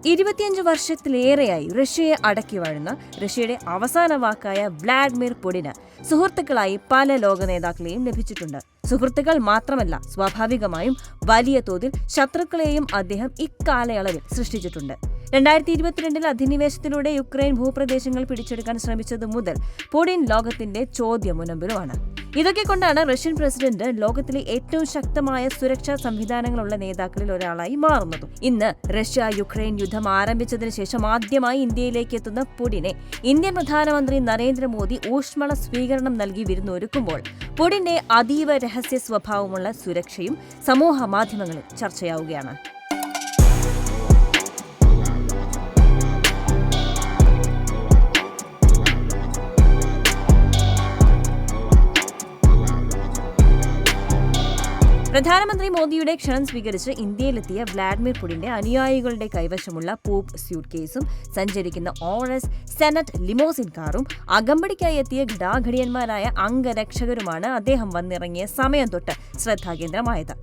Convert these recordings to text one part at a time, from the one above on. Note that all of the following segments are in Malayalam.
25 വർഷത്തിലേറെയായി റഷ്യയെ അടക്കി വാഴുന്ന റഷ്യയുടെ അവസാന വാക്കായ വ്ളാഡിമിർ പുടിന് സുഹൃത്തുക്കളായി പല ലോക നേതാക്കളെയും ലഭിച്ചിട്ടുണ്ട്. സുഹൃത്തുക്കൾ മാത്രമല്ല, സ്വാഭാവികമായും വലിയ തോതിൽ ശത്രുക്കളെയും അദ്ദേഹം ഇക്കാലയളവിൽ സൃഷ്ടിച്ചിട്ടുണ്ട്. 2022 അധിനിവേശത്തിലൂടെ യുക്രൈൻ ഭൂപ്രദേശങ്ങൾ പിടിച്ചെടുക്കാൻ ശ്രമിച്ചതു മുതൽ പുടിൻ ലോകത്തിന്റെ ചോദ്യമുനമ്പിലുമാണ്. ഇതൊക്കെ കൊണ്ടാണ് റഷ്യൻ പ്രസിഡന്റ് ലോകത്തിലെ ഏറ്റവും ശക്തമായ സുരക്ഷാ സംവിധാനങ്ങളുള്ള നേതാക്കളിൽ ഒരാളായി മാറുന്നതും. ഇന്ന് റഷ്യ യുക്രൈൻ യുദ്ധം ആരംഭിച്ചതിന് ശേഷം ആദ്യമായി ഇന്ത്യയിലേക്ക് എത്തുന്ന പുടിനെ ഇന്ത്യൻ പ്രധാനമന്ത്രി നരേന്ദ്രമോദി ഊഷ്മള സ്വീകരണം നൽകി വിരുന്നൊരുക്കുമ്പോൾ പുടിന്റെ അതീവ രഹസ്യ സ്വഭാവമുള്ള സുരക്ഷയും സമൂഹ മാധ്യമങ്ങളിൽ ചർച്ചയാവുകയാണ്. പ്രധാനമന്ത്രി മോദിയുടെ ക്ഷണം സ്വീകരിച്ച് ഇന്ത്യയിലെത്തിയ വ്ളാഡിമിർ പുടിന്റെ അനുയായികളുടെ കൈവശമുള്ള പൂപ്പ് സ്യൂട്ട് കേസും സഞ്ചരിക്കുന്ന ഓറസ് സെനറ്റ് ലിമോസിൻ കാറും അകമ്പടിക്കായി എത്തിയ ഘടാഘടിയന്മാരായ അംഗരക്ഷകരുമാണ് അദ്ദേഹം വന്നിറങ്ങിയ സമയം തൊട്ട് ശ്രദ്ധാകേന്ദ്രമായത്.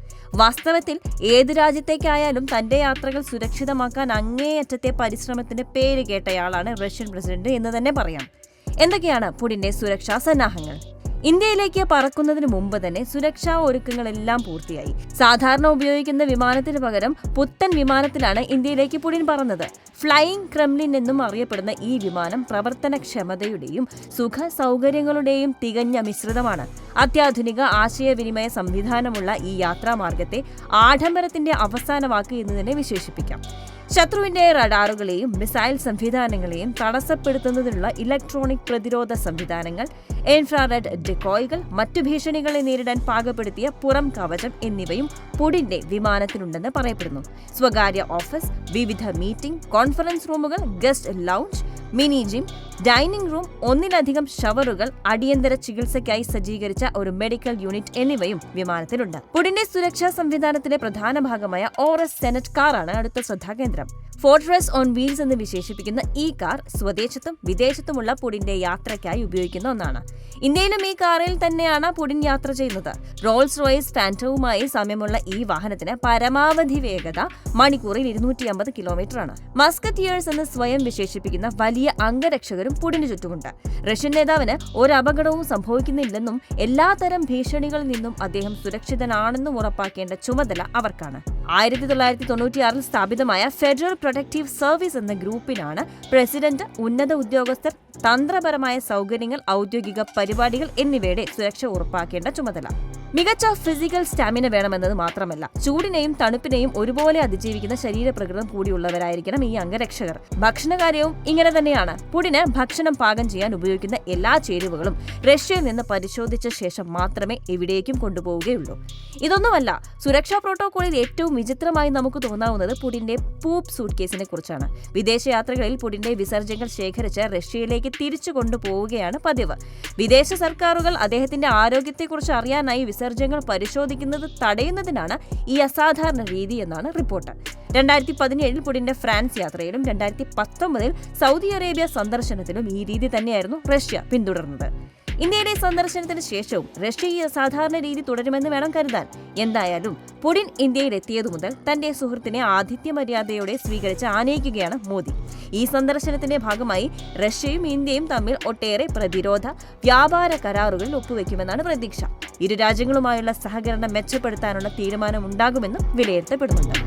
വാസ്തവത്തിൽ ഏത് രാജ്യത്തേക്കായാലും തന്റെ യാത്രകൾ സുരക്ഷിതമാക്കാൻ അങ്ങേയറ്റത്തെ പരിശ്രമത്തിന്റെ പേര് കേട്ടയാളാണ് റഷ്യൻ പ്രസിഡന്റ് എന്ന് തന്നെ പറയാം. എന്തൊക്കെയാണ് പുടിന്റെ സുരക്ഷാ സന്നാഹങ്ങൾ? ഇന്ത്യയിലേക്ക് പറക്കുന്നതിന് മുമ്പ് തന്നെ സുരക്ഷാ ഒരുക്കങ്ങളെല്ലാം പൂർത്തിയായി. സാധാരണ ഉപയോഗിക്കുന്ന വിമാനത്തിന് പകരം പുത്തൻ വിമാനത്തിലാണ് ഇന്ത്യയിലേക്ക് പുടിൻ പറന്നത്. ഫ്ലൈയിങ് ക്രെംലിൻ എന്നും അറിയപ്പെടുന്ന ഈ വിമാനം പ്രവർത്തനക്ഷമതയുടെയും സുഖ സൗകര്യങ്ങളുടെയും തികഞ്ഞ മിശ്രിതമാണ്. അത്യാധുനിക ആശയവിനിമയ സംവിധാനമുള്ള ഈ യാത്രാമാർഗത്തെ ആഡംബരത്തിന്റെ അവസാന വാക്ക് എന്ന് തന്നെ വിശേഷിപ്പിക്കാം. ശത്രുവിന്റെ റഡാറുകളെയും മിസൈൽ സംവിധാനങ്ങളെയും തടസ്സപ്പെടുത്തുന്നതിനുള്ള ഇലക്ട്രോണിക് പ്രതിരോധ സംവിധാനങ്ങൾ, ഇൻഫ്രാറെഡ് ഡെക്കോയ്കൾ, മറ്റു ഭീഷണികളെ നേരിടാൻ പാകപ്പെടുത്തിയ പുറം കവചം എന്നിവയും പുടിന്റെ വിമാനത്തിനുണ്ടെന്ന് പറയപ്പെടുന്നു. സ്വകാര്യ ഓഫീസ്, വിവിധ മീറ്റിംഗ്, കോൺഫറൻസ് റൂമുകൾ, guest lounge, mini gym, dining room, ഒന്നിലധികം ഷവറുകൾ, അടിയന്തര ചികിത്സയ്ക്കായി സജ്ജീകരിച്ച ഒരു മെഡിക്കൽ യൂണിറ്റ് എന്നിവയും വിമാനത്തിലുണ്ട്. പുടിന്റെ സുരക്ഷാ സംവിധാനത്തിന്റെ പ്രധാന ഭാഗമായ ഓറസ് സെനറ്റ് കാറാണ് അടുത്ത ശ്രദ്ധാകേന്ദ്രം. ഫോർട്രസ് ഓൺ വീൽസ് എന്ന് വിശേഷിപ്പിക്കുന്ന ഈ കാർ സ്വദേശത്തും വിദേശത്തുമുള്ള പുടിന്റെ യാത്രയ്ക്കായി ഉപയോഗിക്കുന്ന ഒന്നാണ്. ഇന്ത്യയിലും ഈ കാറിൽ തന്നെയാണ് പുടിൻ യാത്ര ചെയ്യുന്നത്. റോൾസ് റോയ്സ് ഫാന്റവുമായി സാമ്യമുള്ള ഈ വാഹനത്തിന് പരമാവധി വേഗത മണിക്കൂറിൽ 250 കിലോമീറ്ററാണ്. മസ്കറ്റിയേഴ്സ് എന്ന് സ്വയം വിശേഷിപ്പിക്കുന്ന വലിയ അംഗരക്ഷകരും പുടിന് ചുറ്റുമുണ്ട്. റഷ്യൻ നേതാവിന് ഒരു അപകടവും സംഭവിക്കുന്നില്ലെന്നും എല്ലാത്തരം ഭീഷണികളിൽ നിന്നും അദ്ദേഹം സുരക്ഷിതനാണെന്നും ഉറപ്പാക്കേണ്ട ചുമതല അവർക്കാണ്. 1996 സ്ഥാപിതമായ ഫെഡറൽ പ്രൊട്ടക്റ്റീവ് സർവീസ് എന്ന ഗ്രൂപ്പിനാണ് പ്രസിഡന്റ്, ഉന്നത ഉദ്യോഗസ്ഥർ, തന്ത്രപരമായ സൗകര്യങ്ങൾ, ഔദ്യോഗിക പരിപാടികൾ എന്നിവയുടെ സുരക്ഷ ഉറപ്പാക്കേണ്ട ചുമതല. മികച്ച ഫിസിക്കൽ സ്റ്റാമിന വേണമെന്നത് മാത്രമല്ല, ചൂടിനെയും തണുപ്പിനെയും ഒരുപോലെ അതിജീവിക്കുന്ന ശരീരപ്രകൃതം കൂടിയുള്ളവരായിരിക്കണം ഈ അംഗരക്ഷകർ. ഭക്ഷണകാര്യവും ഇങ്ങനെ തന്നെയാണ്. പുടിന് ഭക്ഷണം പാകം ചെയ്യാൻ ഉപയോഗിക്കുന്ന എല്ലാ ചേരുവകളും റഷ്യയിൽ നിന്ന് പരിശോധിച്ച ശേഷം മാത്രമേ എവിടേക്കും കൊണ്ടുപോവുകയുള്ളൂ. ഇതൊന്നുമല്ല, സുരക്ഷാ പ്രോട്ടോകോളിൽ ഏറ്റവും വിചിത്രമായി നമുക്ക് തോന്നാവുന്നത് പുടിന്റെ പൂപ്പ് സൂട്ട് കേസിനെ കുറിച്ചാണ്. വിദേശയാത്രകളിൽ പുടിന്റെ വിസർജ്യങ്ങൾ ശേഖരിച്ച് റഷ്യയിലേക്ക് തിരിച്ചു കൊണ്ടുപോവുകയാണ് പതിവ്. വിദേശ സർക്കാരുകൾ അദ്ദേഹത്തിന്റെ ആരോഗ്യത്തെക്കുറിച്ച് അറിയാനായി വിസർജ്യങ്ങൾ പരിശോധിക്കുന്നത് തടയുന്നതിനാണ് ഈ അസാധാരണ രീതി എന്നാണ് റിപ്പോർട്ട്. 2017 പുടിന്റെ ഫ്രാൻസ് യാത്രയിലും 2019 സൗദി അറേബ്യ സന്ദർശനത്തിലും ഈ രീതി തന്നെയായിരുന്നു റഷ്യ പിന്തുടർന്നത്. ഇന്ത്യയുടെ സന്ദർശനത്തിന് ശേഷവും റഷ്യ ഈ അസാധാരണ രീതി തുടരുമെന്ന് വേണം കരുതാൻ. എന്തായാലും പുടിൻ ഇന്ത്യയിലെത്തിയതു മുതൽ തന്റെ സുഹൃത്തിനെ ആതിഥ്യ മര്യാദയോടെ സ്വീകരിച്ച് ആനയിക്കുകയാണ് മോദി. ഈ സന്ദർശനത്തിന്റെ ഭാഗമായി റഷ്യയും ഇന്ത്യയും തമ്മിൽ ഒട്ടേറെ പ്രതിരോധ, വ്യാപാര കരാറുകളിൽ ഒപ്പുവെക്കുമെന്നാണ് പ്രതീക്ഷ. ഇരു രാജ്യങ്ങളുമായുള്ള സഹകരണം മെച്ചപ്പെടുത്താനുള്ള തീരുമാനമുണ്ടാകുമെന്നും വിലയിരുത്തപ്പെടുന്നുണ്ട്.